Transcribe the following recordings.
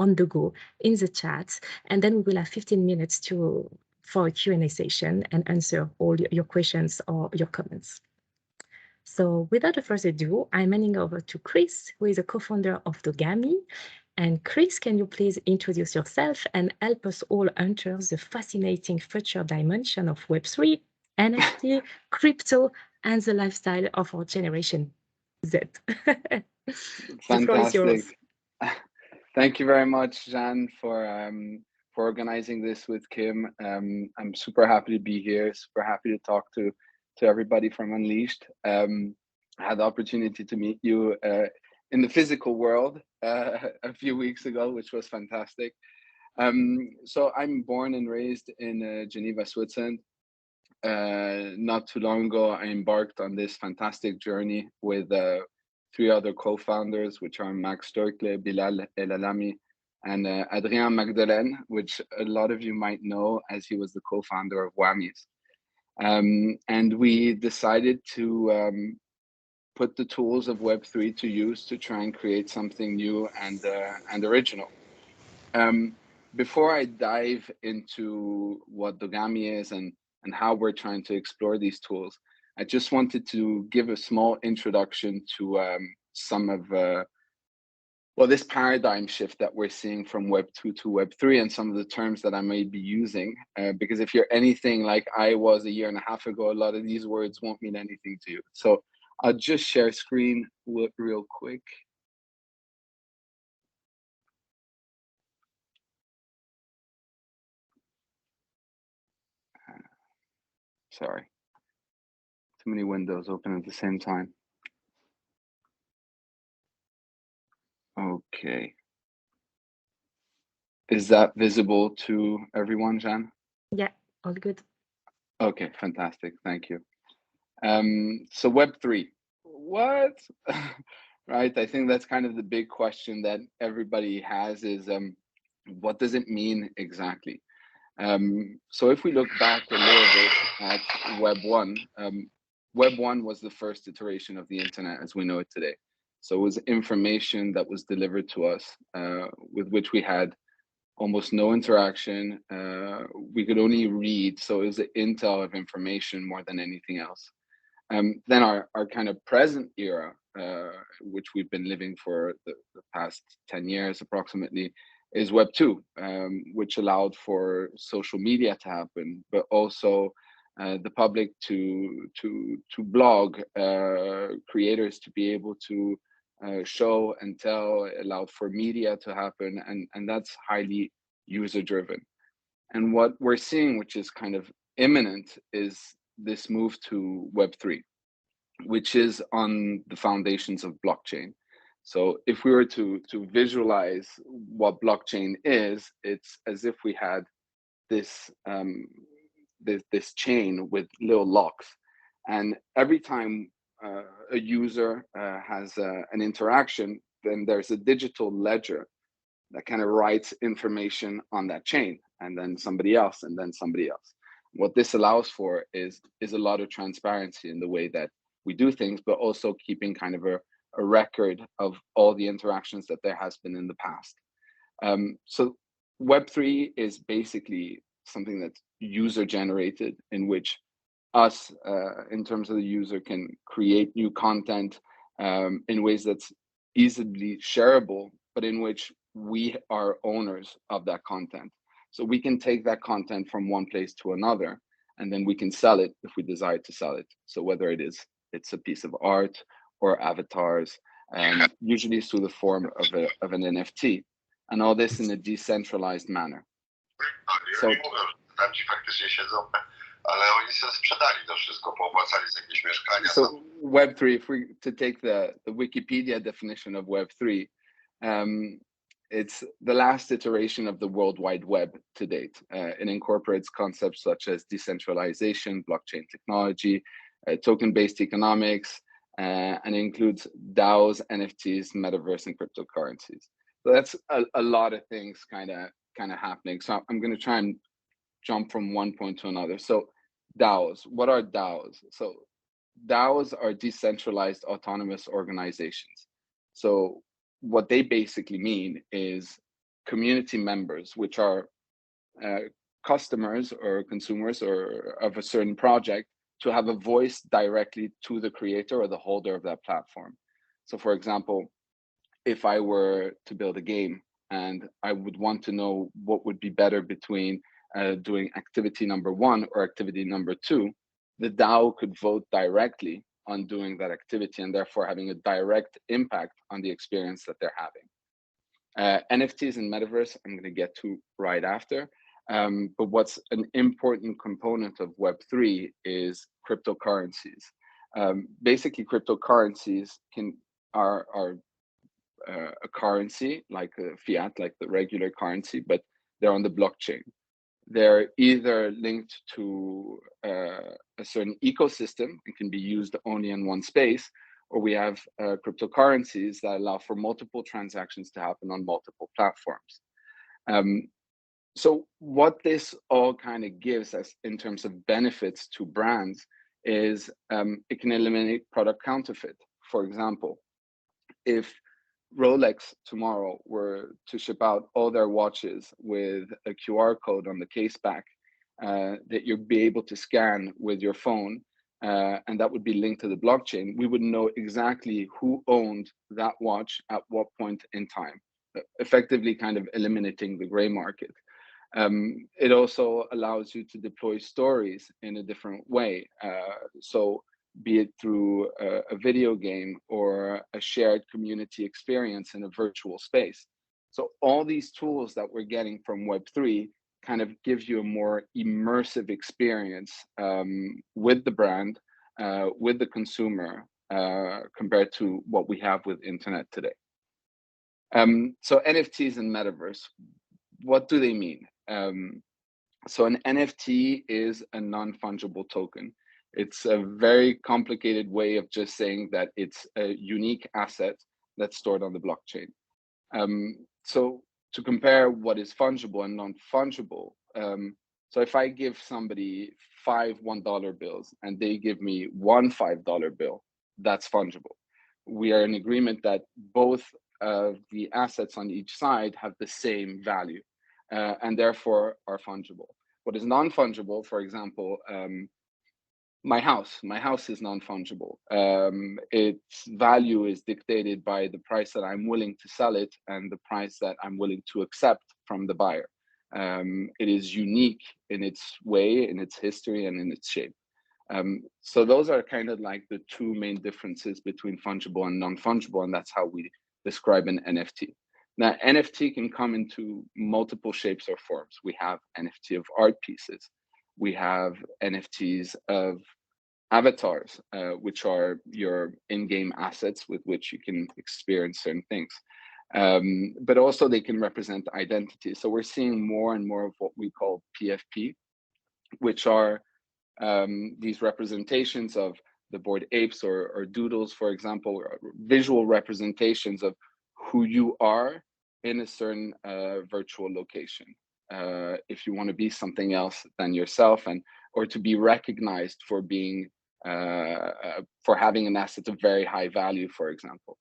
on the go in the chat, and then we will have 15 minutes for a Q&A session and answer all your questions or your comments. So without further ado, I'm handing over to Kris, who is a co-founder of Dogami. And Kris, can you please introduce yourself and help us all enter the fascinating future dimension of Web3, NFT, crypto, and the lifestyle of our generation Z? The floor is yours. Fantastic. Thank you very much, Jeanne, for organizing this with Kim. I'm super happy to be here, super happy to talk to everybody from Unleashed. I had the opportunity to meet you in the physical world a few weeks ago, which was fantastic. So I'm born and raised in Geneva, Switzerland. Not too long ago, I embarked on this fantastic journey with 3 other co-founders, which are Max Storkle, Bilal Elalami, and Adrien Magdelaine, which a lot of you might know as he was the co-founder of Whammies. And we decided to put the tools of Web3 to use to try and create something new and original. Before I dive into what Dogami is and how we're trying to explore these tools, I just wanted to give a small introduction to some of this paradigm shift that we're seeing from Web 2 to Web 3 and some of the terms that I may be using. Because if you're anything like I was a year and a half ago, a lot of these words won't mean anything to you. So I'll just share screen real quick. Sorry, too many windows open at the same time. Okay. Is that visible to everyone, Jeanne? Yeah, all good. Okay, fantastic. Thank you. So Web3, what? Right, I think that's kind of the big question that everybody has is, what does it mean exactly? So if we look back a little bit at Web 1, Web 1 was the first iteration of the internet as we know it today. So it was information that was delivered to us, with which we had almost no interaction. We could only read, so it was the intel of information more than anything else. Then our kind of present era, which we've been living for the past 10 years approximately, is Web 2, which allowed for social media to happen, but also the public to blog, creators to be able to show and tell, allowed for media to happen, and that's highly user driven. And what we're seeing, which is kind of imminent, is this move to Web 3, which is on the foundations of blockchain. So if we were to visualize what blockchain is, it's as if we had this this chain with little locks, and every time a user has an interaction, then there's a digital ledger that kind of writes information on that chain, and then somebody else, and then somebody else. What this allows for is a lot of transparency in the way that we do things, but also keeping kind of a record of all the interactions that there has been in the past. So Web3 is basically something that's user generated, in which us, in terms of the user, can create new content in ways that's easily shareable, but in which we are owners of that content. So we can take that content from one place to another, and then we can sell it if we desire to sell it. So whether it's a piece of art or avatars, usually it's through the form of an NFT, and all this in a decentralized manner. So Web3, if we to take the Wikipedia definition of Web3, it's the last iteration of the World Wide Web to date. It incorporates concepts such as decentralization, blockchain technology, token-based economics, and includes DAOs, NFTs, metaverse, and cryptocurrencies. So that's a lot of things kind of happening. So I'm going to try and jump from one point to another. So DAOs, what are DAOs? So DAOs are decentralized autonomous organizations. So what they basically mean is community members, which are customers or consumers or of a certain project, to have a voice directly to the creator or the holder of that platform. So for example, if I were to build a game and I would want to know what would be better between doing activity number 1 or activity number 2, the DAO could vote directly on doing that activity and therefore having a direct impact on the experience that they're having. NFTs and Metaverse, I'm going to get to right after. But what's an important component of Web3 is cryptocurrencies. Basically, cryptocurrencies are a currency like a fiat, like the regular currency, but they're on the blockchain. They're either linked to a certain ecosystem and can be used only in one space, or we have cryptocurrencies that allow for multiple transactions to happen on multiple platforms. So what this all kind of gives us in terms of benefits to brands is it can eliminate product counterfeit. For example, if Rolex tomorrow were to ship out all their watches with a QR code on the case back that you'd be able to scan with your phone, and that would be linked to the blockchain, we would know exactly who owned that watch at what point in time, effectively kind of eliminating the gray market. It also allows you to deploy stories in a different way. So be it through a video game or a shared community experience in a virtual space. So all these tools that we're getting from Web3 kind of gives you a more immersive experience with the brand, with the consumer, compared to what we have with internet today. So NFTs and Metaverse, what do they mean? So an NFT is a non-fungible token. It's a very complicated way of just saying that it's a unique asset that's stored on the blockchain. So to compare what is fungible and non-fungible, so if I give somebody 5 $1 bills and they give me 1 $5 bill, that's fungible. We are in agreement that both of the assets on each side have the same value and therefore are fungible. What is non-fungible, for example, my house is non-fungible. Its value is dictated by the price that I'm willing to sell it and the price that I'm willing to accept from the buyer. It is unique in its way, in its history, and in its shape. So those are kind of like the two main differences between fungible and non-fungible, and that's how we describe an NFT. Now, NFT can come into multiple shapes or forms. We have NFT of art pieces. We have NFTs of avatars, which are your in-game assets with which you can experience certain things. But also they can represent identity. So we're seeing more and more of what we call PFP, which are these representations of the Bored Apes or doodles, for example, or visual representations of who you are in a certain virtual location. If you want to be something else than yourself, and or to be recognized for being for having an asset of very high value, for example.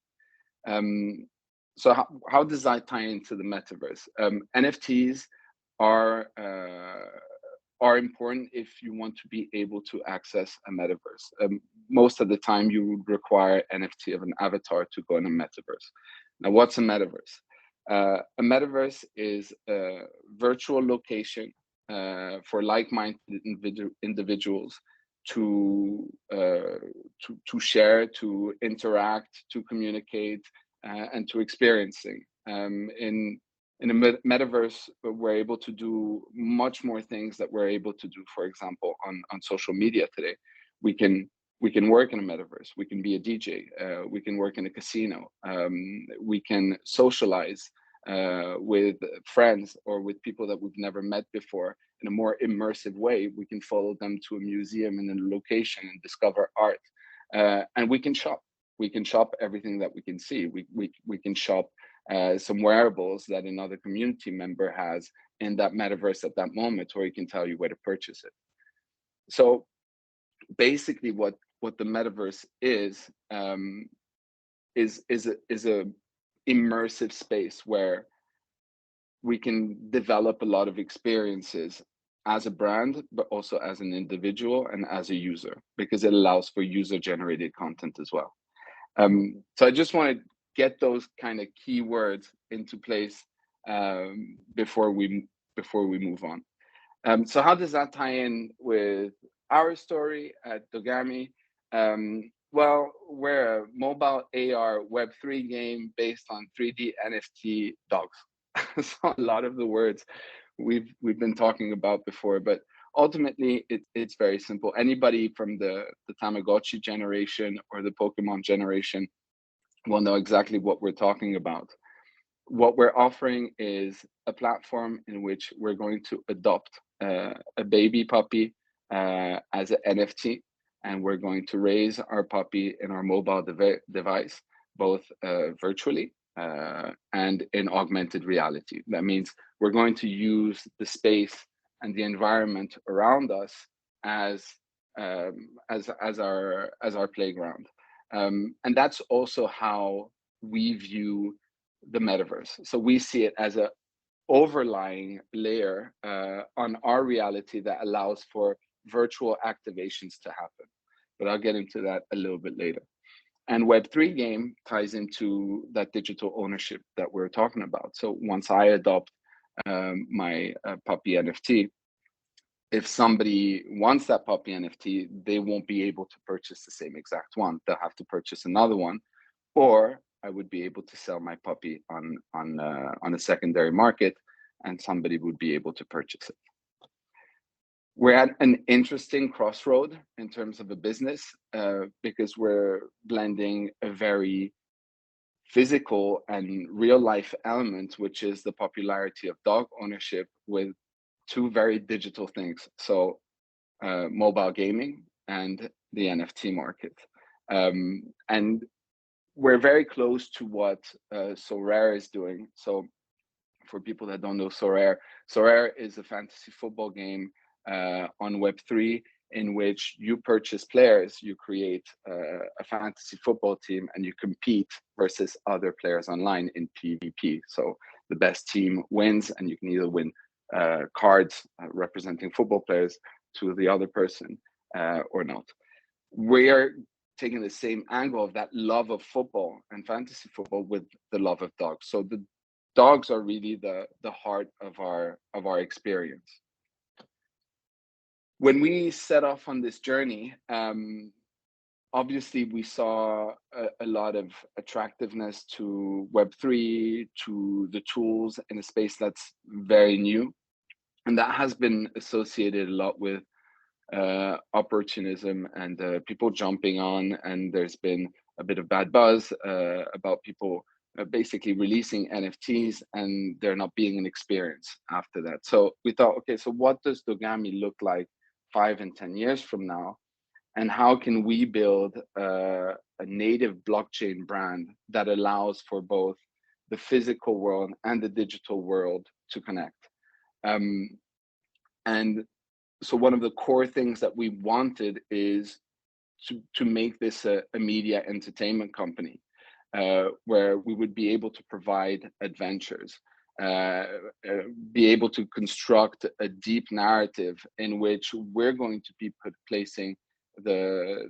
So how does that tie into the metaverse? NFTs are important if you want to be able to access a metaverse. Most of the time, you would require NFT of an avatar to go in a metaverse. Now, what's a metaverse? A metaverse is a virtual location for like-minded individuals to share, to interact, to communicate, and to experiencing. In a metaverse, we're able to do much more things that we're able to do, for example, on social media today. We can work in a metaverse. We can be a DJ. We can work in a casino. We can socialize with friends or with people that we've never met before in a more immersive way. We can follow them to a museum in a location and discover art. And we can shop. We can shop everything that we can see. We can shop some wearables that another community member has in that metaverse at that moment, or he can tell you where to purchase it. So basically what the metaverse is a, is a immersive space where we can develop a lot of experiences as a brand, but also as an individual and as a user, because it allows for user-generated content as well. So I just want to get those kind of keywords into place before we move on. So how does that tie in with our story at Dogami? Well, we're a mobile AR Web3 game based on 3D NFT dogs. So a lot of the words we've been talking about before, but ultimately it's very simple. Anybody from the Tamagotchi generation or the Pokemon generation will know exactly what we're talking about. What we're offering is a platform in which we're going to adopt a baby puppy as an NFT, and we're going to raise our puppy in our mobile device, both virtually and in augmented reality. That means we're going to use the space and the environment around us as our playground, and that's also how we view the metaverse. So we see it as a overlying layer on our reality that allows for virtual activations to happen. But I'll get into that a little bit later. And Web3 game ties into that digital ownership that we're talking about. So once I adopt my puppy NFT, if somebody wants that puppy NFT, they won't be able to purchase the same exact one. They'll have to purchase another one, or I would be able to sell my puppy on a secondary market, and somebody would be able to purchase it. We're at an interesting crossroad in terms of a business because we're blending a very physical and real life element, which is the popularity of dog ownership, with two very digital things. So mobile gaming and the NFT market. And we're very close to what Sorare is doing. So for people that don't know Sorare, Sorare is a fantasy football game on Web3 in which you purchase players, you create a fantasy football team, and you compete versus other players online in PvP. So the best team wins, and you can either win cards representing football players to the other person or not. We're taking the same angle of that love of football and fantasy football with the love of dogs. So the dogs are really the heart of our experience. When we set off on this journey, obviously we saw a lot of attractiveness to Web3, to the tools in a space that's very new. And that has been associated a lot with opportunism and people jumping on, and there's been a bit of bad buzz about people basically releasing NFTs and there not being an experience after that. So we thought, okay, so what does Dogami look like 5 and 10 years from now? And how can we build a native blockchain brand that allows for both the physical world and the digital world to connect? And so one of the core things that we wanted is to make this a media entertainment company where we would be able to provide adventures, be able to construct a deep narrative in which we're going to be placing the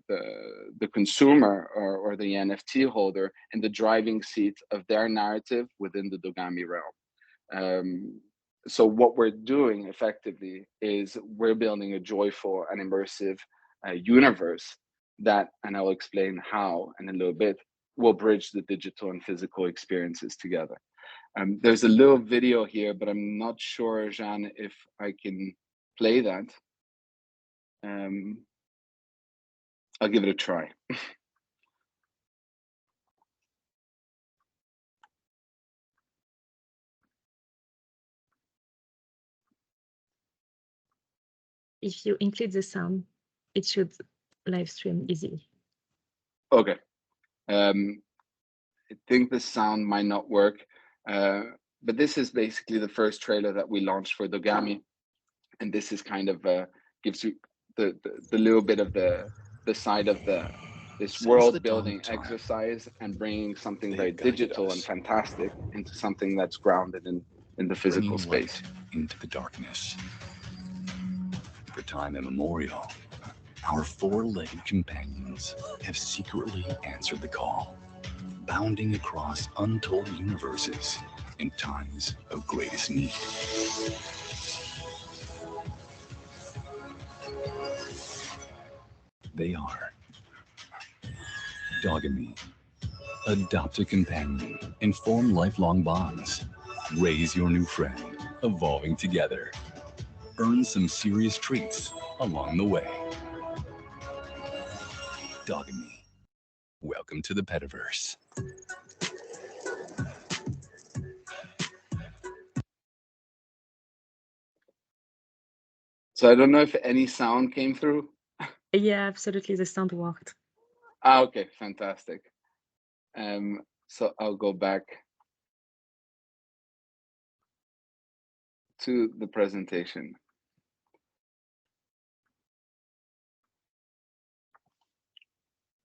consumer or the NFT holder in the driving seat of their narrative within the Dogami realm. So what we're doing effectively is we're building a joyful and immersive universe that, and I'll explain how in a little bit, will bridge the digital and physical experiences together. There's a little video here, but I'm not sure, Jeanne, if I can play that. I'll give it a try. If you include the sound, it should live stream easily. Okay. I think the sound might not work, but this is basically the first trailer that we launched for Dogami, and this is kind of gives you the little bit of the side of this world building exercise and bringing something very digital and fantastic into something that's grounded in the physical bringing light space. into the darkness. For time immemorial, our four-legged companions have secretly answered the call, bounding across untold universes in times of greatest need. They are Dogami. Adopt a companion and form lifelong bonds. Raise your new friend, evolving together. Earn some serious treats along the way. Dogami. Welcome to the Petaverse. So I don't know if any sound came through. Yeah, absolutely. The sound worked. Okay, fantastic. So I'll go back to the presentation.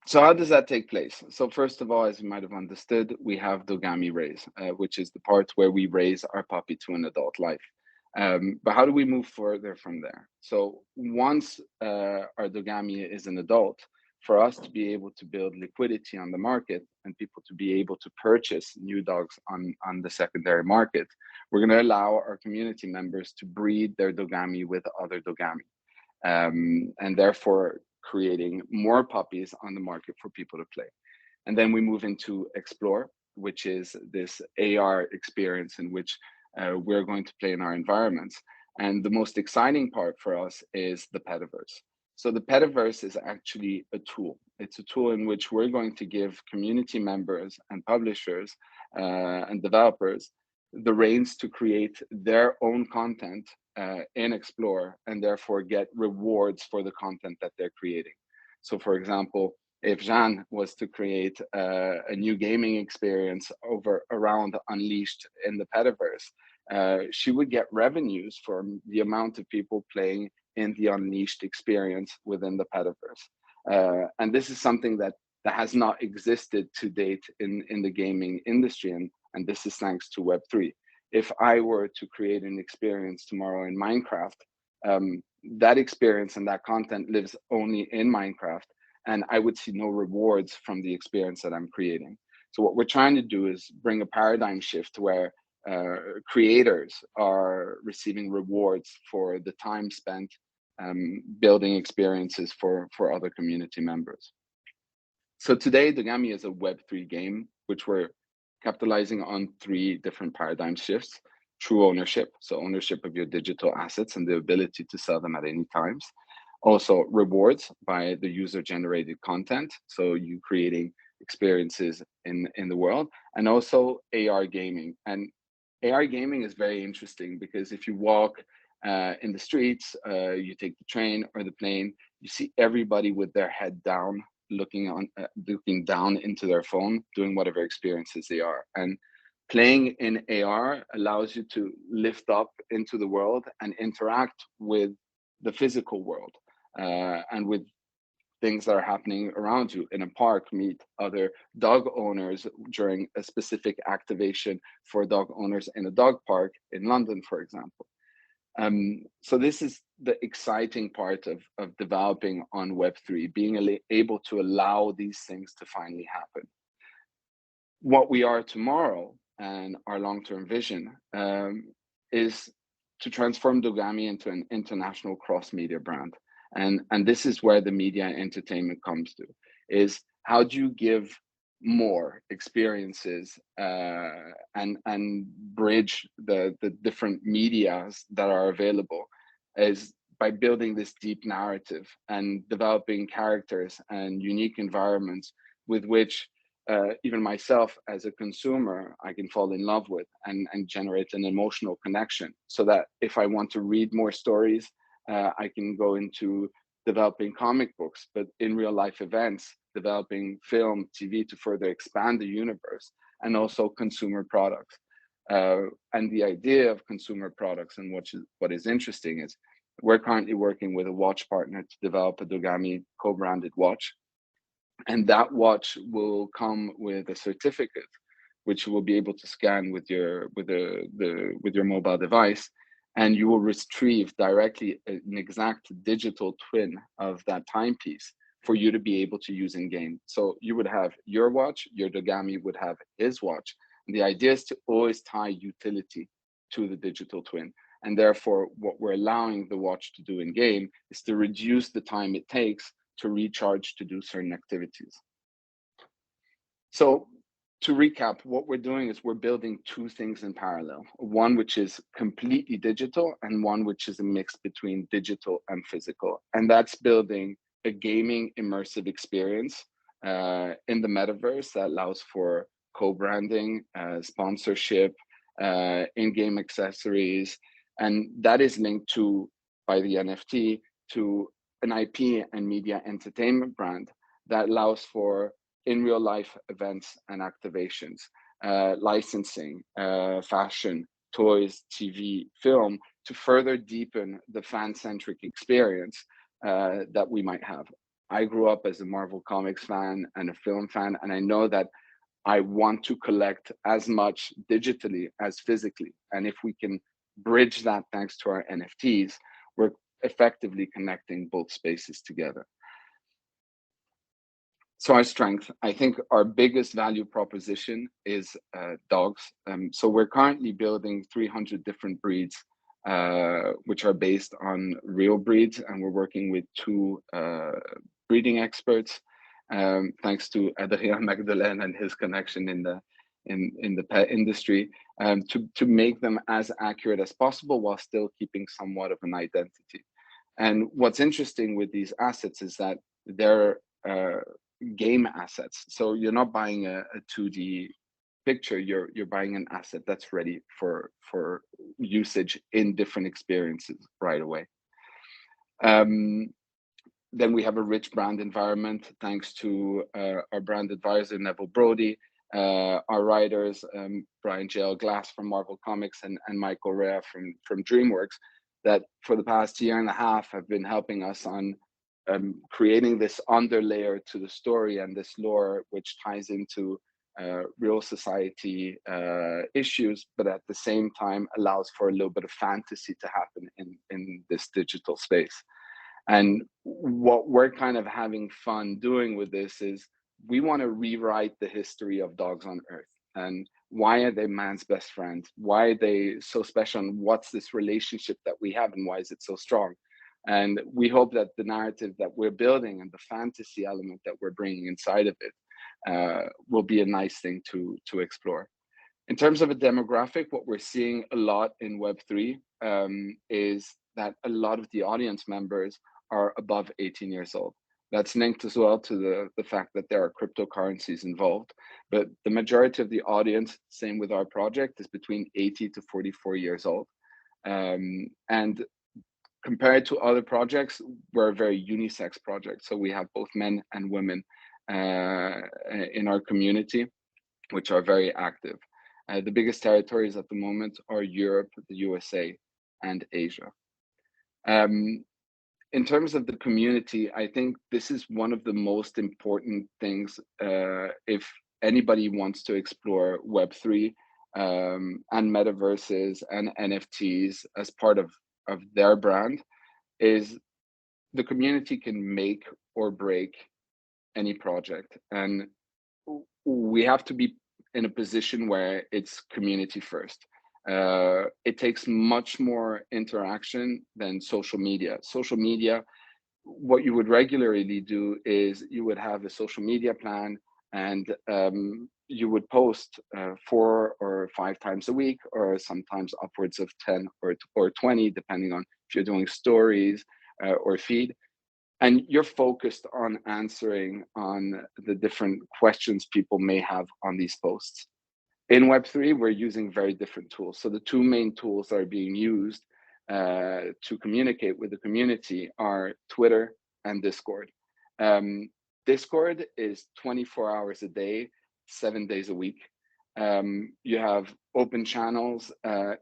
So how does that take place? So first of all, as you might have understood, we have Dogami raise, which is the part where we raise our puppy to an adult life. But how do we move further from there? So once our Dogami is an adult, for us to be able to build liquidity on the market and people to be able to purchase new dogs on the secondary market, we're going to allow our community members to breed their Dogami with other Dogami. And therefore creating more puppies on the market for people to play. And then we move into Explore, which is this AR experience in which we're going to play in our environments. And the most exciting part for us is the Petaverse. So the Petaverse is actually a tool. It's a tool in which we're going to give community members and publishers and developers the reins to create their own content in Explore and therefore get rewards for the content that they're creating. So, for example, if Jeanne was to create a new gaming experience over around Unleashed in the Petaverse, she would get revenues from the amount of people playing in the Unleashed experience within the Petaverse. And this is something that has not existed to date in the gaming industry, and this is thanks to Web3. If I were to create an experience tomorrow in Minecraft, that experience and that content lives only in Minecraft, and I would see no rewards from the experience that I'm creating. So what we're trying to do is bring a paradigm shift where creators are receiving rewards for the time spent building experiences for other community members. So today, Dogami is a Web3 game, which we're capitalizing on three different paradigm shifts: true ownership, so ownership of your digital assets and the ability to sell them at any times. Also, rewards by the user-generated content, so you creating experiences in the world, and also AR gaming. And AR gaming is very interesting because if you walk in the streets, you take the train or the plane, you see everybody with their head down, looking down into their phone, doing whatever experiences they are. And playing in AR allows you to lift up into the world and interact with the physical world and with things that are happening around you in a park, meet other dog owners during a specific activation for dog owners in a dog park in London, for example. So this is the exciting part of developing on Web3, being able to allow these things to finally happen. What we are tomorrow and our long-term vision is to transform Dogami into an international cross-media brand. And this is where the media and entertainment comes to, is how do you give more experiences and bridge the different medias that are available, is by building this deep narrative and developing characters and unique environments with which even myself as a consumer, I can fall in love with and generate an emotional connection, so that if I want to read more stories, I can go into developing comic books, but in real life events, developing film, TV to further expand the universe, and also consumer products. And the idea of consumer products and what is interesting is we're currently working with a watch partner to develop a Dogami co-branded watch. And that watch will come with a certificate which you will be able to scan with your with your mobile device, and you will retrieve directly an exact digital twin of that timepiece for you to be able to use in game. So you would have your watch, your Dogami would have his watch. And the idea is to always tie utility to the digital twin. And therefore, what we're allowing the watch to do in game is to reduce the time it takes to recharge to do certain activities. So to recap, what we're doing is we're building two things in parallel, one which is completely digital and one which is a mix between digital and physical. And that's building a gaming immersive experience in the metaverse that allows for co-branding, sponsorship, in-game accessories, and that is linked to, by the NFT, to an IP and media entertainment brand that allows for in real life events and activations, licensing, fashion, toys, TV, film, to further deepen the fan-centric experience that we might have. I grew up as a Marvel Comics fan and a film fan, and I know that I want to collect as much digitally as physically. And if we can bridge that thanks to our NFTs, we're effectively connecting both spaces together. So our strength, I think our biggest value proposition is dogs. So we're currently building 300 different breeds, which are based on real breeds, and we're working with two breeding experts, thanks to Adrien Magdalene and his connection in the pet industry, to make them as accurate as possible while still keeping somewhat of an identity. And what's interesting with these assets is that they're game assets. So you're not buying a 2D picture, you're buying an asset that's ready for usage in different experiences right away. Then we have a rich brand environment thanks to our brand advisor Neville Brody, our writers Brian J.L. Glass from Marvel Comics and Michael Rea from DreamWorks, that for the past year and a half have been helping us on creating this underlayer to the story and this lore, which ties into real society issues, but at the same time allows for a little bit of fantasy to happen in this digital space. And what we're kind of having fun doing with this is we want to rewrite the history of dogs on Earth. And why are they man's best friend? Why are they so special? And what's this relationship that we have and why is it so strong? And we hope that the narrative that we're building and the fantasy element that we're bringing inside of it will be a nice thing to explore. In terms of a demographic, what we're seeing a lot in Web3 is that a lot of the audience members are above 18 years old. That's linked as well to the fact that there are cryptocurrencies involved. But the majority of the audience, same with our project, is between 80 to 44 years old. And compared to other projects, we're a very unisex project. So we have both men and women in our community, which are very active. The biggest territories at the moment are Europe, the USA, and Asia. In terms of the community, I think this is one of the most important things if anybody wants to explore Web3 and metaverses and NFTs as part of their brand, is the community can make or break any project. And we have to be in a position where it's community first. It takes much more interaction than social media. Social media, what you would regularly do is you would have a social media plan and you would post 4 or 5 times a week, or sometimes upwards of 10 or 20, depending on if you're doing stories or feed. And you're focused on answering on the different questions people may have on these posts. In Web3, we're using very different tools. So the two main tools that are being used to communicate with the community are Twitter and Discord. Discord is 24 hours a day, 7 days a week. You have open channels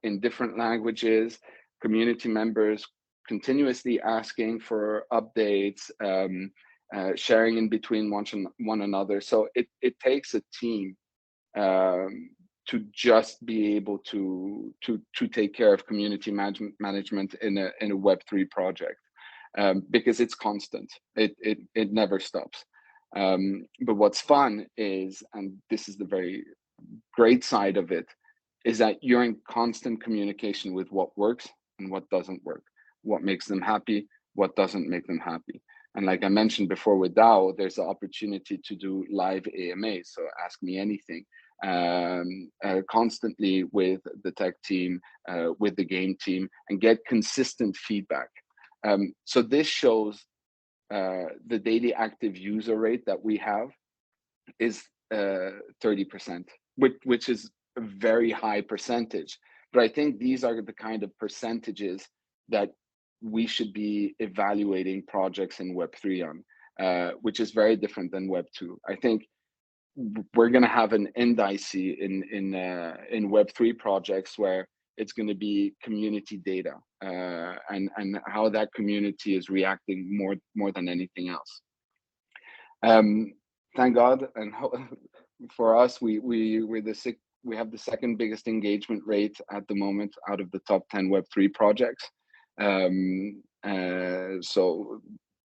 in different languages, community members continuously asking for updates, sharing in between one another. So it takes a team to just be able to take care of community management in a Web3 project, because it's constant. It never stops. But what's fun is, and this is the very great side of it, is that you're in constant communication with what works and what doesn't work, what makes them happy, what doesn't make them happy. And like I mentioned before with DAO, there's the opportunity to do live AMAs, so ask me anything, constantly with the tech team, with the game team, and get consistent feedback. So this shows the daily active user rate that we have is 30%, which is a very high percentage. But I think these are the kind of percentages that we should be evaluating projects in Web3 on, which is very different than Web2. I think we're going to have an indice in Web3 projects where it's going to be community data, and how that community is reacting more than anything else. Thank God, and for us, we have the second biggest engagement rate at the moment out of the top 10 Web3 projects. So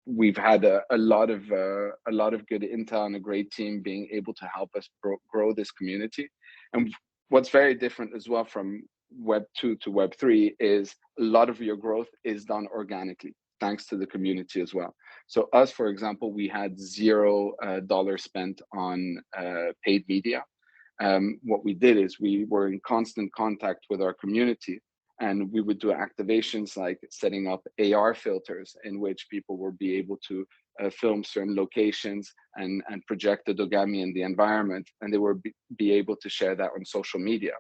we've had a lot of good intel and a great team being able to help us grow this community. And what's very different as well from Web2 to Web3 is a lot of your growth is done organically, thanks to the community as well. So us, for example, we had $0 spent on paid media. What we did is we were in constant contact with our community, and we would do activations like setting up AR filters in which people would be able to film certain locations and project the Dogami in the environment, and they would be able to share that on social media.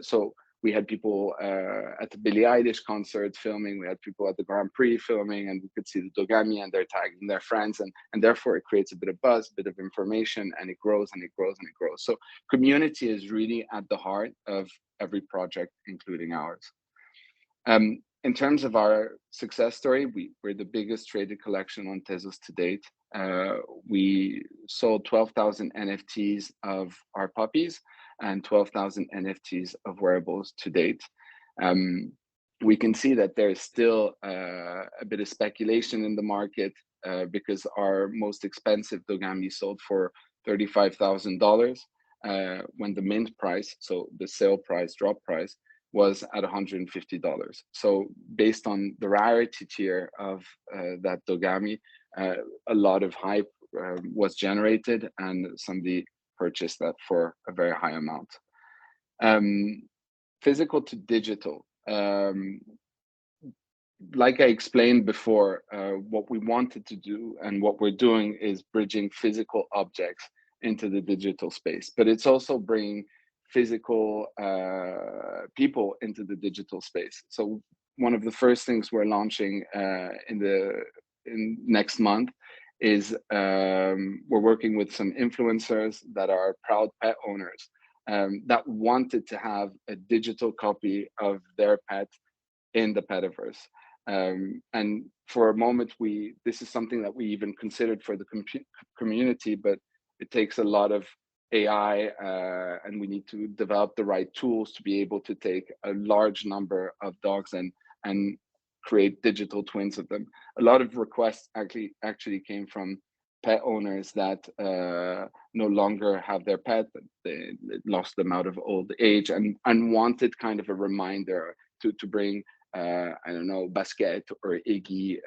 So we had people at the Billie Eilish concert filming, we had people at the Grand Prix filming, and we could see the Dogami and they're tagging their friends, and therefore it creates a bit of buzz, a bit of information, and it grows and it grows and it grows. So community is really at the heart of every project, including ours. In terms of our success story, we're the biggest traded collection on Tezos to date. We sold 12,000 NFTs of our puppies and 12,000 NFTs of wearables to date. We can see that there's still a bit of speculation in the market, because our most expensive Dogami sold for $35,000 when the mint price, so the sale price, drop price, was at $150. So based on the rarity tier of that Dogami, a lot of hype was generated, and somebody purchased that for a very high amount. Physical to digital. Like I explained before, what we wanted to do and what we're doing is bridging physical objects into the digital space, but it's also bringing physical people into the digital space. So one of the first things we're launching in next month is we're working with some influencers that are proud pet owners that wanted to have a digital copy of their pet in the Petaverse. And for a moment, this is something that we even considered for the community, but it takes a lot of AI, and we need to develop the right tools to be able to take a large number of dogs and create digital twins of them. A lot of requests actually came from pet owners that no longer have their pet, that they lost them out of old age, and wanted kind of a reminder to bring I don't know, Basket or Iggy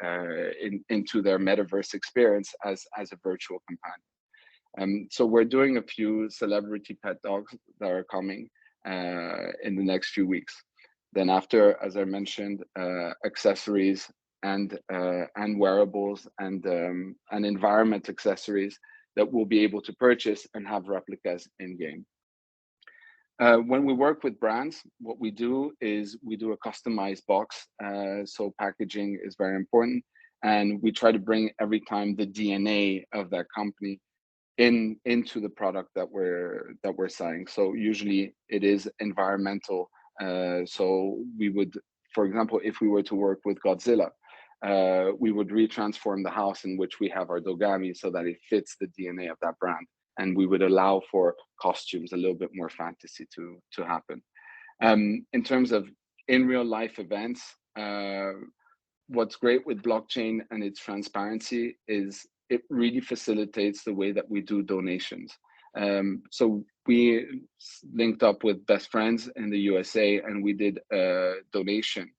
into their metaverse experience as a virtual companion. So we're doing a few celebrity pet dogs that are coming in the next few weeks. Then after, as I mentioned, accessories and wearables and environment accessories that we'll be able to purchase and have replicas in game. When we work with brands, what we do is we do a customized box. So packaging is very important, and we try to bring every time the DNA of that company into the product that we're selling. So usually it is environmental. So we would, for example, if we were to work with Godzilla, we would retransform the house in which we have our Dogami so that it fits the DNA of that brand. and we would allow for costumes, a little bit more fantasy to happen. In terms of in real life events, what's great with blockchain and its transparency is it really facilitates the way that we do donations. So we linked up with best friends in the USA, and we did a donation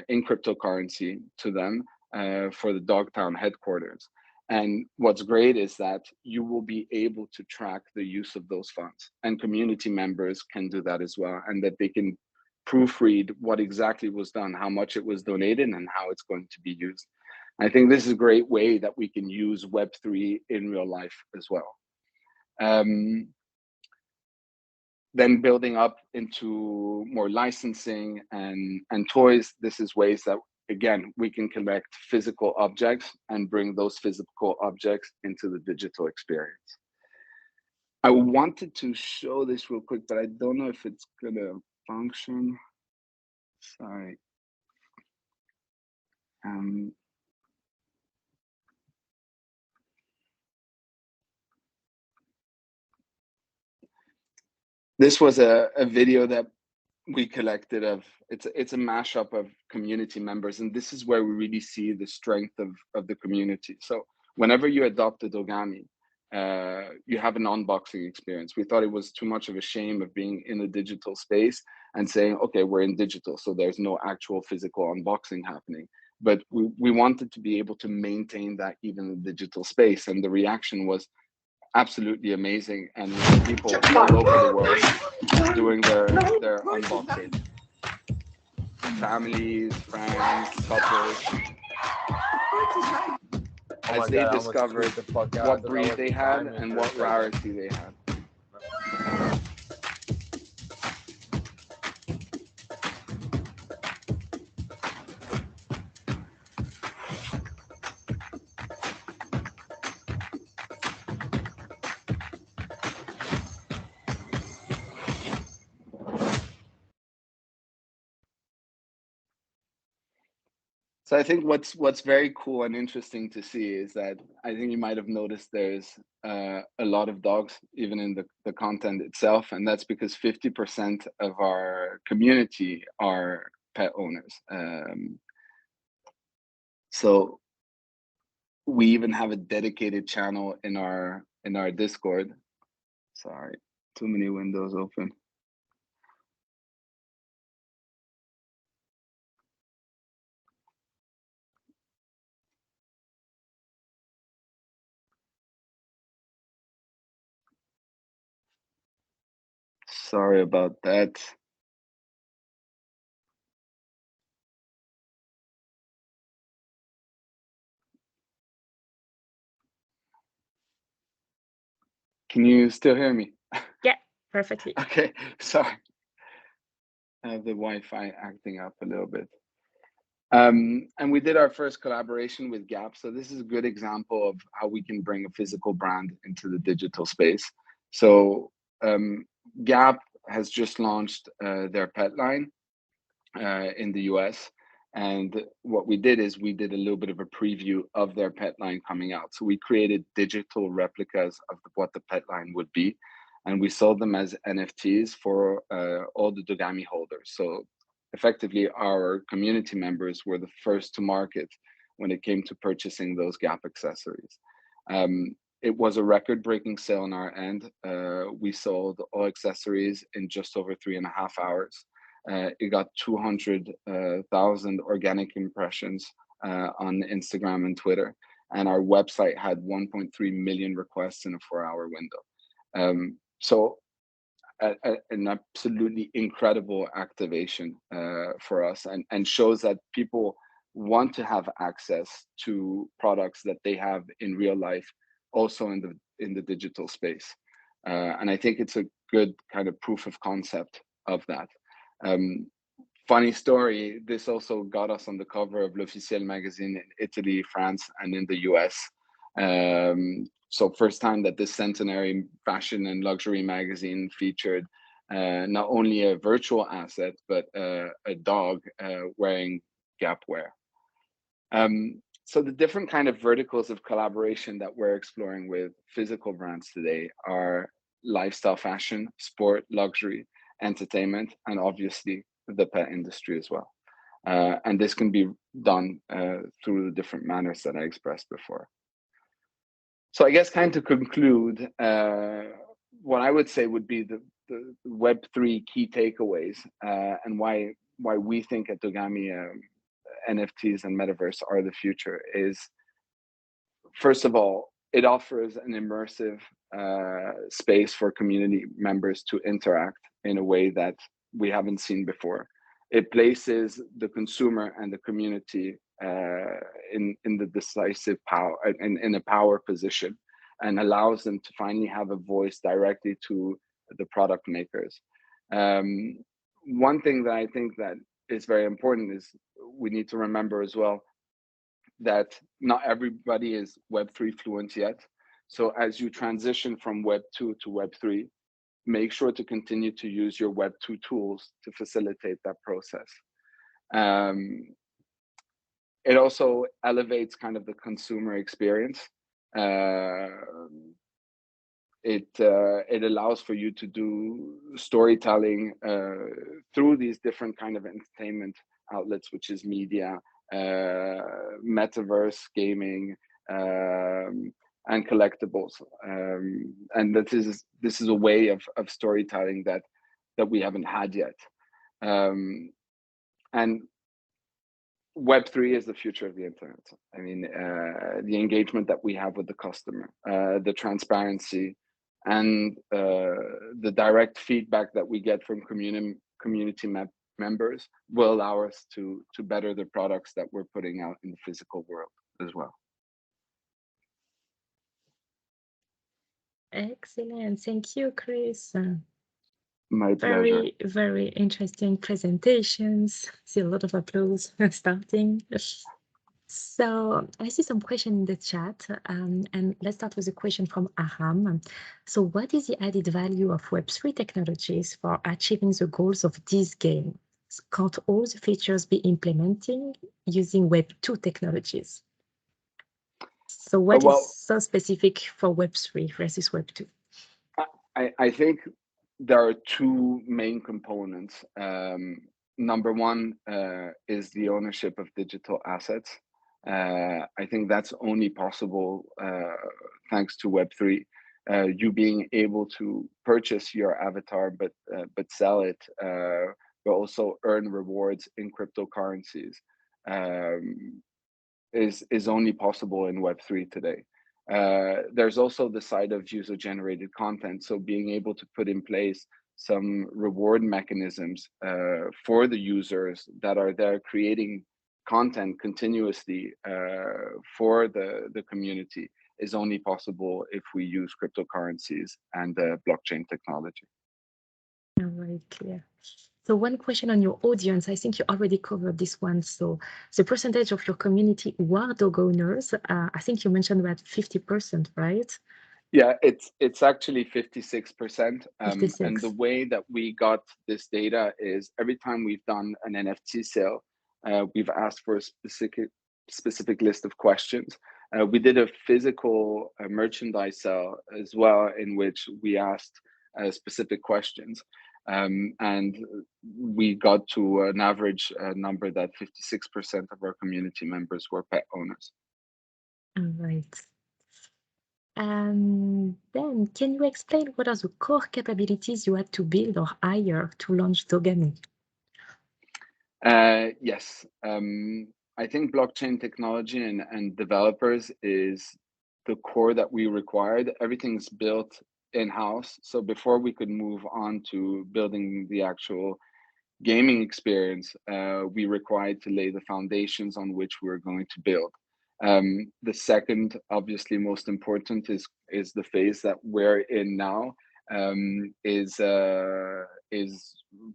in cryptocurrency to them for the Dogtown headquarters. And what's great is that you will be able to track the use of those funds, and community members can do that as well, and that they can proofread what exactly was done, how much it was donated, and how it's going to be used. I think this is a great way that we can use Web3 in real life as well. Then building up into more licensing and toys, this is ways that, again, we can collect physical objects and bring those physical objects into the digital experience. I wanted to show this real quick, but I don't know if it's gonna function. Sorry. This was a video that we collected of, it's a mashup of community members, and this is where we really see the strength of the community. So whenever you adopt a Dogami, you have an unboxing experience. We thought it was too much of a shame of being in a digital space and saying, okay, we're in digital, so there's no actual physical unboxing happening. But we wanted to be able to maintain that even in the digital space, and the reaction was absolutely amazing, and people all over the world doing their unboxing. Families, friends, couples, as they discovered what breed they had and what rarity they had. So I think what's very cool and interesting to see is that I think you might have noticed there's a lot of dogs even in the content itself, and that's because 50% of our community are pet owners. So we even have a dedicated channel in our Discord. Sorry, too many windows open. Sorry about that. Can you still hear me? Yeah, perfectly. Okay, sorry. I have the Wi-Fi acting up a little bit. And we did our first collaboration with Gap. So this is a good example of how we can bring a physical brand into the digital space. So Gap has just launched their pet line in the US. And what we did is we did a little bit of a preview of their pet line coming out. So we created digital replicas of what the pet line would be. And we sold them as NFTs for all the Dogami holders. So effectively, our community members were the first to market when it came to purchasing those Gap accessories. It was a record-breaking sale on our end. We sold all accessories in just over 3.5 hours. It got 200,000 organic impressions on Instagram and Twitter, and our website had 1.3 million requests in a 4-hour window. So an absolutely incredible activation for us, and shows that people want to have access to products that they have in real life, also in the digital space. And I think it's a good kind of proof of concept of that. Funny story, this also got us on the cover of L'Officiel magazine in Italy, France, and in the US. So first time that this centenary fashion and luxury magazine featured not only a virtual asset, but a dog wearing Gap wear. So the different kind of verticals of collaboration that we're exploring with physical brands today are lifestyle fashion, sport, luxury, entertainment, and obviously the pet industry as well. And this can be done through the different manners that I expressed before. So I guess kind of to conclude, what I would say would be the Web3 key takeaways, and why we think at Dogami NFTs and Metaverse are the future is, first of all, it offers an immersive space for community members to interact in a way that we haven't seen before. It places the consumer and the community in the decisive power, in a power position, and allows them to finally have a voice directly to the product makers. One thing that I think that is very important is we need to remember as well that not everybody is Web3 fluent yet. So as you transition from Web2 to Web3, make sure to continue to use your Web2 tools to facilitate that process. It also elevates kind of the consumer experience. It allows for you to do storytelling through these different kind of entertainment outlets, which is media, metaverse, gaming, and collectibles. And this is a way of storytelling that we haven't had yet. And Web3 is the future of the internet. I mean, the engagement that we have with the customer, the transparency, and the direct feedback that we get from community members will allow us to better the products that we're putting out in the physical world as well. Excellent. Thank you, Kris. My pleasure. Very interesting presentations. See a lot of applause starting. So I see some question in the chat, and let's start with a question from Aram. So what is the added value of Web3 technologies for achieving the goals of this game? Can't all the features be implemented using Web2 technologies? So what is so specific for Web3 versus Web2? I think there are two main components. Number one is the ownership of digital assets. I think that's only possible thanks to Web3. You being able to purchase your avatar, but sell it, but also earn rewards in cryptocurrencies, is only possible in Web3 today. There's also the side of user-generated content. So being able to put in place some reward mechanisms for the users that are there creating content continuously for the community is only possible if we use cryptocurrencies and blockchain technology. All right, clear. So one question on your audience, I think you already covered this one. So the percentage of your community who are dog owners, I think you mentioned about 50%, right? Yeah, it's actually 56%. 56. And the way that we got this data is every time we've done an NFT sale, we've asked for a specific list of questions. We did a physical merchandise sale as well, in which we asked specific questions. And we got to an average number that 56% of our community members were pet owners. All right. Then can you explain what are the core capabilities you had to build or hire to launch Dogami? Yes. I think blockchain technology and developers is the core that we required. Everything's built in-house. So before we could move on to building the actual gaming experience, we required to lay the foundations on which we're going to build. The second, obviously most important, is the phase that we're in now, is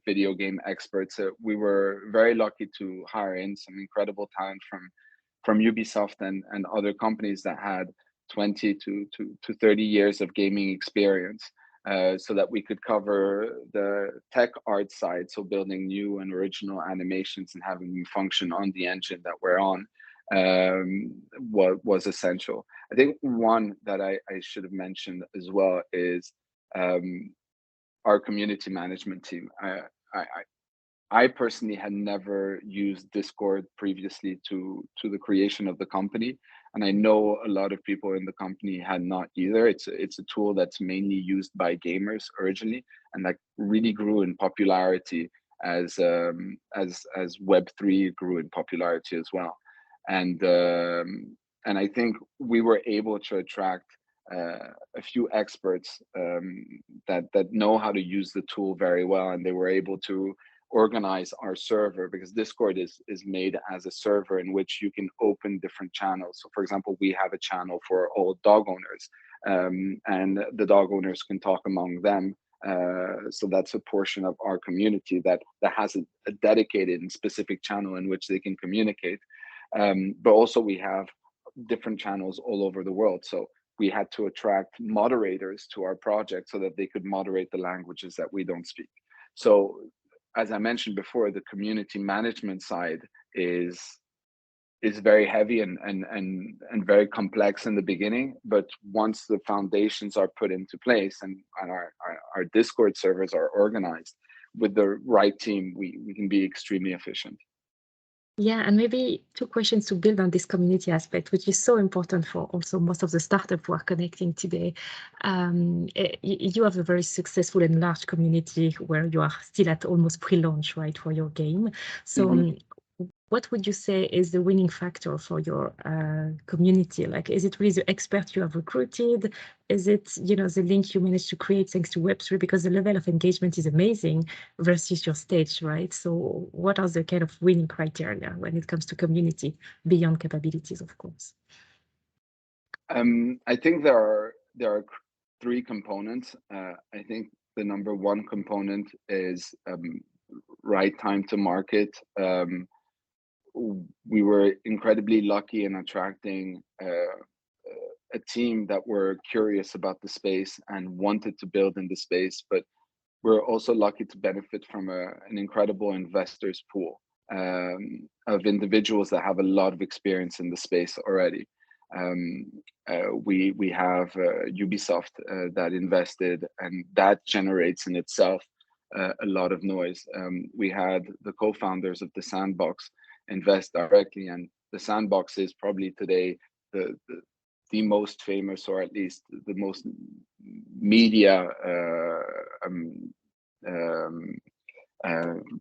video game experts. We were very lucky to hire in some incredible talent from Ubisoft and other companies that had 20 to 30 years of gaming experience, so that we could cover the tech art side, so building new and original animations and having them function on the engine that we're on, was essential. I think one that I should have mentioned as well is our community management team. I, I personally had never used Discord previously to the creation of the company, and I know a lot of people in the company had not either. It's a tool that's mainly used by gamers originally, and that really grew in popularity as Web3 grew in popularity as well, and and I think we were able to attract a few experts that know how to use the tool very well, and they were able to organize our server, because Discord is made as a server in which you can open different channels. So for example, we have a channel for all dog owners, and the dog owners can talk among them. So that's a portion of our community that has a dedicated and specific channel in which they can communicate. But also we have different channels all over the world. So we had to attract moderators to our project so that they could moderate the languages that we don't speak. So as I mentioned before, the community management side is very heavy and very complex in the beginning. But once the foundations are put into place and our Discord servers are organized with the right team, we can be extremely efficient. Yeah, and maybe two questions to build on this community aspect, which is so important for also most of the startups who are connecting today. You have a very successful and large community where you are still at almost pre-launch, right, for your game. So what would you say is the winning factor for your community? Like, is it really the expert you have recruited? Is it, you know, the link you managed to create thanks to Web3? Because the level of engagement is amazing versus your stage, right? So what are the kind of winning criteria when it comes to community beyond capabilities, of course? I think there are three components. I think the number one component is right time to market. We were incredibly lucky in attracting a team that were curious about the space and wanted to build in the space, but we're also lucky to benefit from an incredible investors pool of individuals that have a lot of experience in the space already. We have Ubisoft that invested, and that generates in itself a lot of noise. We had the co-founders of the Sandbox invest directly, and the Sandbox is probably today the most famous, or at least the most media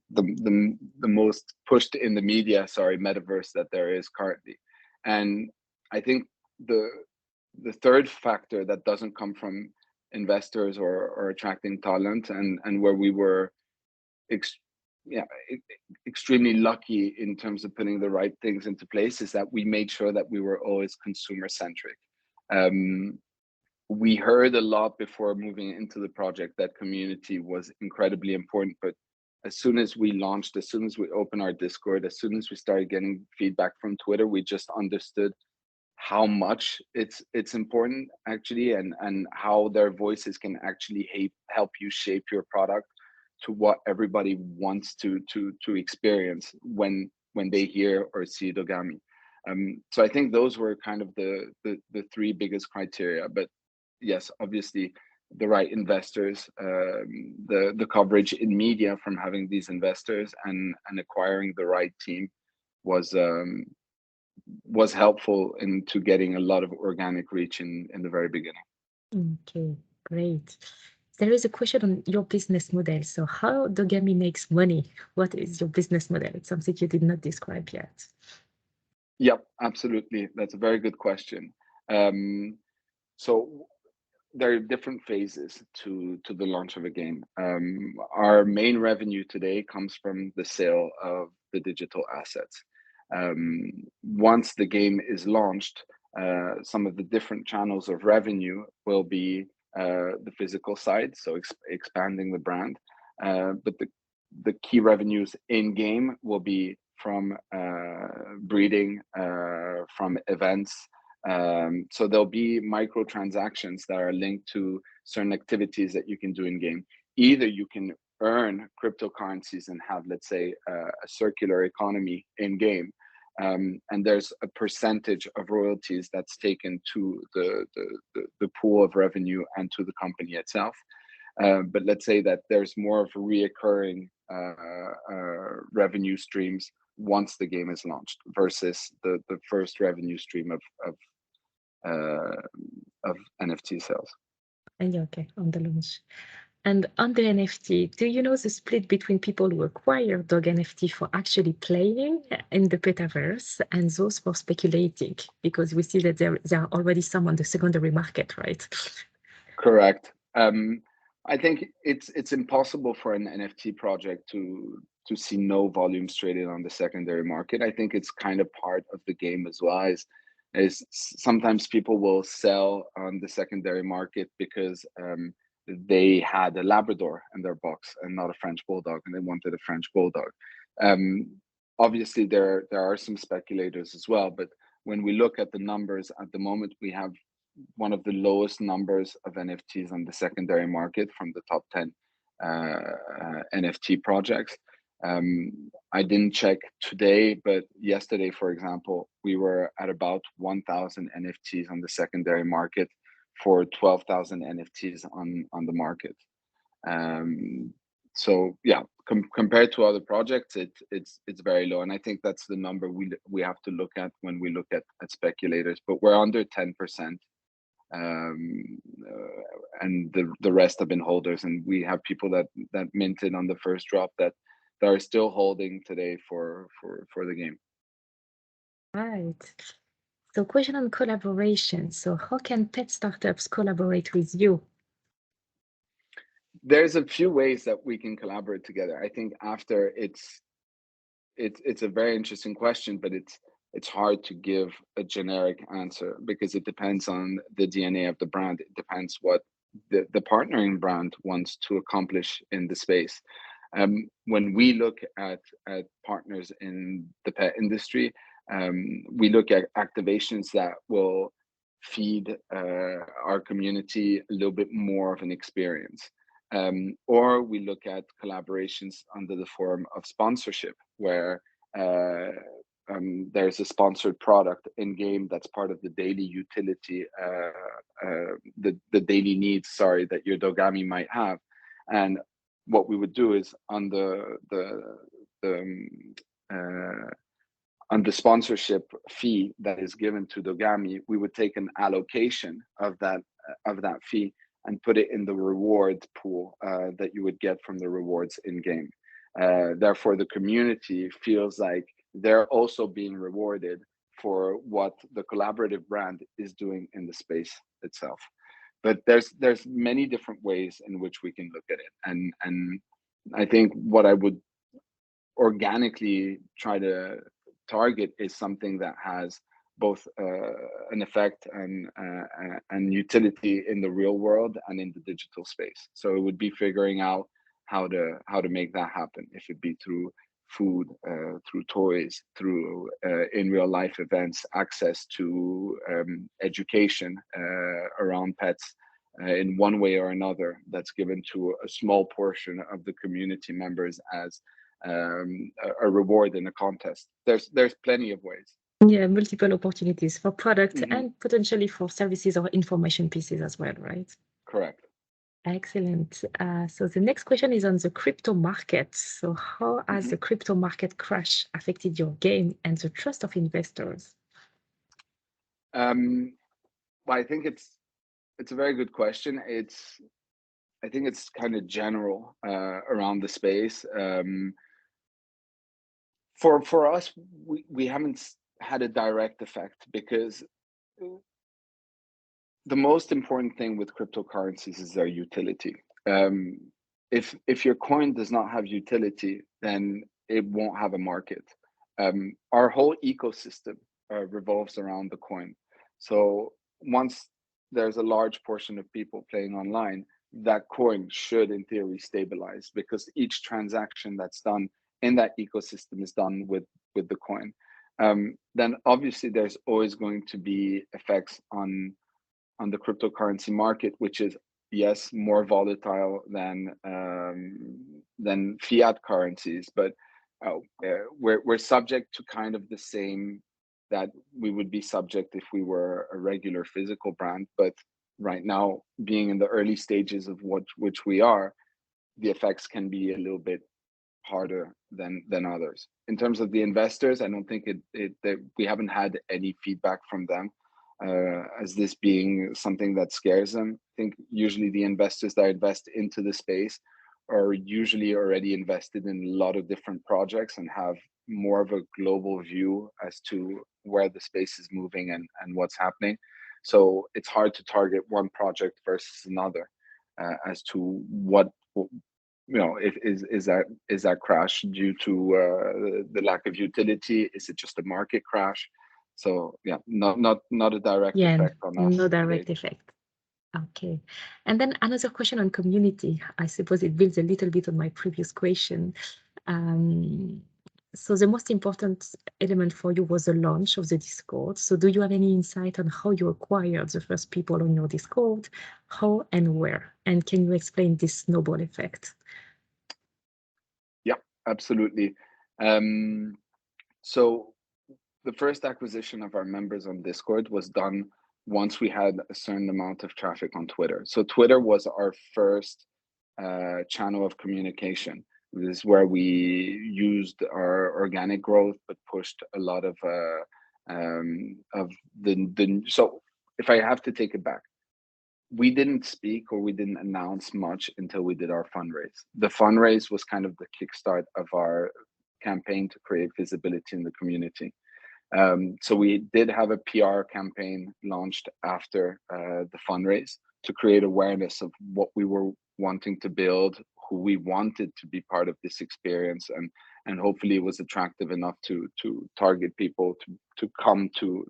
the most pushed in the media, metaverse that there is currently. And I think the third factor that doesn't come from investors or attracting talent, and where we were extremely lucky in terms of putting the right things into place, is that we made sure that we were always consumer centric. We heard a lot before moving into the project that community was incredibly important, but as soon as we launched, as soon as we opened our Discord, as soon as we started getting feedback from Twitter, we just understood how much it's important actually, and how their voices can actually help you shape your product to what everybody wants to experience when they hear or see Dogami. So I think those were kind of the three biggest criteria. But yes, obviously the right investors, the coverage in media from having these investors, and acquiring the right team was helpful into getting a lot of organic reach in the very beginning. Okay, great. There is a question on your business model. So how Dogami makes money? What is your business model? It's something you did not describe yet. Yep, absolutely. That's a very good question. So there are different phases to the launch of a game. Our main revenue today comes from the sale of the digital assets. Once the game is launched, some of the different channels of revenue will be the physical side, so expanding the brand. But the key revenues in game will be from breeding, from events. So there'll be microtransactions that are linked to certain activities that you can do in game. Either you can earn cryptocurrencies and have, let's say, a circular economy in game, and there's a percentage of royalties that's taken to the pool of revenue and to the company itself. But let's say that there's more of reoccurring revenue streams once the game is launched versus the first revenue stream of NFT sales. And yeah, okay, on the launch. And on the NFT, do you know the split between people who acquire dog NFT for actually playing in the Petaverse and those for speculating? Because we see that there are already some on the secondary market, right? Correct. I think it's impossible for an NFT project to see no volumes traded on the secondary market. I think it's kind of part of the game as well. Is sometimes people will sell on the secondary market because they had a Labrador in their box and not a French Bulldog, and they wanted a French Bulldog. Obviously, there are some speculators as well, but when we look at the numbers at the moment, we have one of the lowest numbers of NFTs on the secondary market from the top 10 NFT projects. I didn't check today, but yesterday, for example, we were at about 1,000 NFTs on the secondary market for 12,000 NFTs on the market. So yeah, compared to other projects, it's very low, and I think that's the number we have to look at when we look at speculators. But we're under 10%, and the rest have been holders, and we have people that minted on the first drop that are still holding today for the game. Right. So question on collaboration. So how can pet startups collaborate with you? There's a few ways that we can collaborate together. I think after it's a very interesting question, but it's hard to give a generic answer because it depends on the DNA of the brand. It depends what the partnering brand wants to accomplish in the space. When we look at partners in the pet industry, we look at activations that will feed our community a little bit more of an experience. Or we look at collaborations under the form of sponsorship, where there's a sponsored product in game that's part of the daily utility, the daily needs, that your Dogami might have. And what we would do is on the sponsorship fee that is given to Dogami, we would take an allocation of that fee and put it in the reward pool that you would get from the rewards in game. Therefore, the community feels like they're also being rewarded for what the collaborative brand is doing in the space itself. But there's many different ways in which we can look at it, and I think what I would organically try to target is something that has both an effect and utility in the real world and in the digital space. So it would be figuring out how to make that happen, if it be through food, through toys, through in real life events, access to education around pets in one way or another, that's given to a small portion of the community members as a reward in a contest. There's plenty of ways. Yeah, multiple opportunities for product and potentially for services or information pieces as well, right? Correct. Excellent. So the next question is on the crypto market. So how has the crypto market crash affected your game and the trust of investors? Well, I think it's a very good question. I think it's kind of general around the space. For us, we haven't had a direct effect because the most important thing with cryptocurrencies is their utility. If your coin does not have utility, then it won't have a market. Our whole ecosystem revolves around the coin. So once there's a large portion of people playing online, that coin should, in theory, stabilize, because each transaction that's done in that ecosystem is done with the coin. Then obviously there's always going to be effects on the cryptocurrency market, which is, yes, more volatile than fiat currencies, but we're subject to kind of the same that we would be subject if we were a regular physical brand. But right now, being in the early stages of which we are, the effects can be a little bit harder than others. In terms of the investors, I don't think that we haven't had any feedback from them as this being something that scares them. I think usually the investors that invest into the space are usually already invested in a lot of different projects and have more of a global view as to where the space is moving and what's happening. So it's hard to target one project versus another as to what if is that crash due to the lack of utility? Is it just a market crash? So yeah, not a direct Yeah, effect on us no today. direct effect. Okay. And then another question on community. I suppose it builds a little bit on my previous question. So the most important element for you was the launch of the Discord. So do you have any insight on how you acquired the first people on your Discord? How and where? And can you explain this snowball effect? Yeah, absolutely. So the first acquisition of our members on Discord was done once we had a certain amount of traffic on Twitter. So Twitter was our first channel of communication. This is where we used our organic growth, but pushed a lot of the. So if I have to take it back, we didn't speak or we didn't announce much until we did our fundraise. The fundraise was kind of the kickstart of our campaign to create visibility in the community. So we did have a PR campaign launched after the fundraise to create awareness of what we were wanting to build, who we wanted to be part of this experience, and hopefully it was attractive enough to target people to come to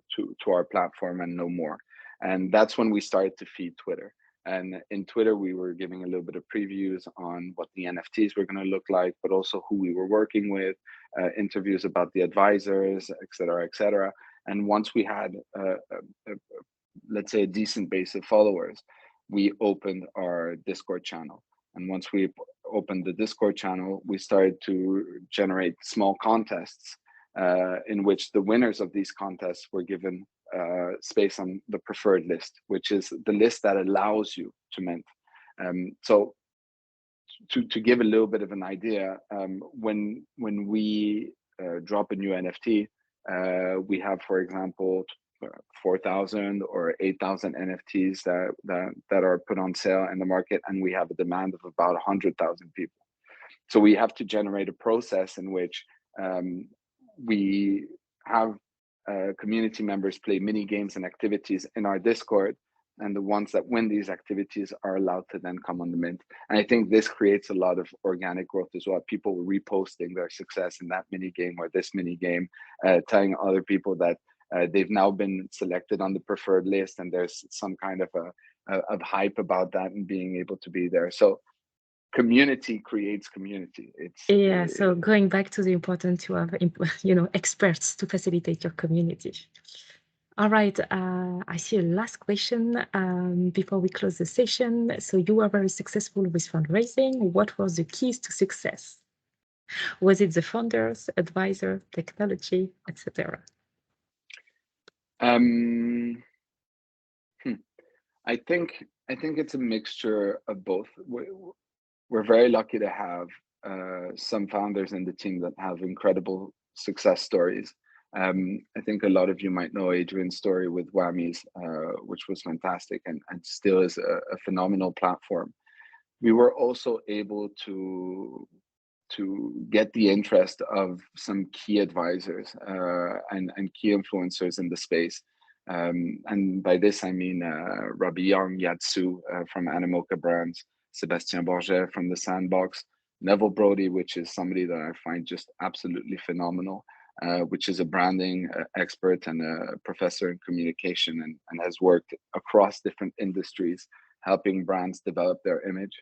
our platform and know more. And that's when we started to feed Twitter. And in Twitter, we were giving a little bit of previews on what the NFTs were going to look like, but also who we were working with, interviews about the advisors, et cetera, et cetera. And once we had, let's say, a decent base of followers, we opened our Discord channel. And once we opened the Discord channel, we started to generate small contests in which the winners of these contests were given space on the preferred list, which is the list that allows you to mint. So to give a little bit of an idea, when we drop a new NFT, we have, for example, 4,000 or 8,000 NFTs that are put on sale in the market, and we have a demand of about 100,000 people. So we have to generate a process in which we have community members play mini games and activities in our Discord, and the ones that win these activities are allowed to then come on the mint. And I think this creates a lot of organic growth as well. People reposting their success in that mini game or this mini game, telling other people that they've now been selected on the preferred list, and there's some kind of a hype about that and being able to be there. So community creates community. Yeah, so going back to the importance to have, experts to facilitate your community. All right, I see a last question before we close the session. So you were very successful with fundraising. What was the keys to success? Was it the founders, advisor, technology, etc.? I think it's a mixture of both. We're very lucky to have some founders in the team that have incredible success stories. I think a lot of you might know Adrian's story with Whammies, which was fantastic and still is a phenomenal platform. We were also able to get the interest of some key advisors and key influencers in the space. And by this, I mean Robbie Young, Yatsu from Animoca Brands, Sebastien Borget from The Sandbox, Neville Brody, which is somebody that I find just absolutely phenomenal, which is a branding expert and a professor in communication and has worked across different industries, helping brands develop their image.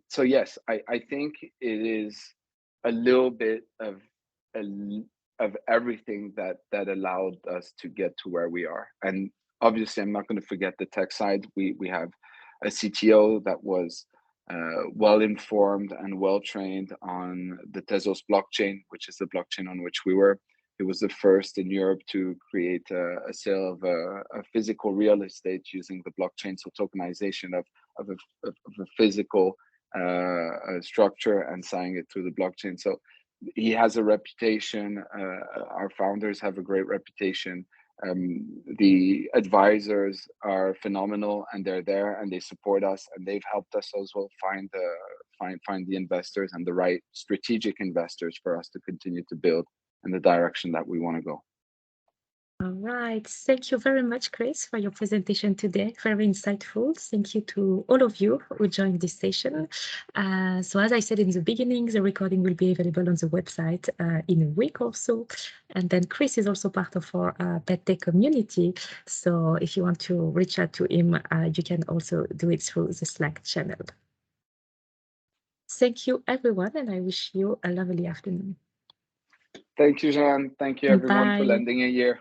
So yes, I think it is a little bit of everything that allowed us to get to where we are. And obviously, I'm not going to forget the tech side. We have a CTO that was well-informed and well-trained on the Tezos blockchain, which is the blockchain on which we were. It was the first in Europe to create a sale of a physical real estate using the blockchain, so tokenization of a physical structure and signing it through the blockchain. So he has a reputation. Our founders have a great reputation. The advisors are phenomenal, and they're there and they support us, and they've helped us as well find the investors and the right strategic investors for us to continue to build in the direction that we want to go. All right. Thank you very much, Kris, for your presentation today. Very insightful. Thank you to all of you who joined this session. So as I said in the beginning, the recording will be available on the website in a week or so. And then Kris is also part of our pet tech community. So if you want to reach out to him, you can also do it through the Slack channel. Thank you, everyone, and I wish you a lovely afternoon. Thank you, Jean. Thank you, everyone, for Bye. lending a year.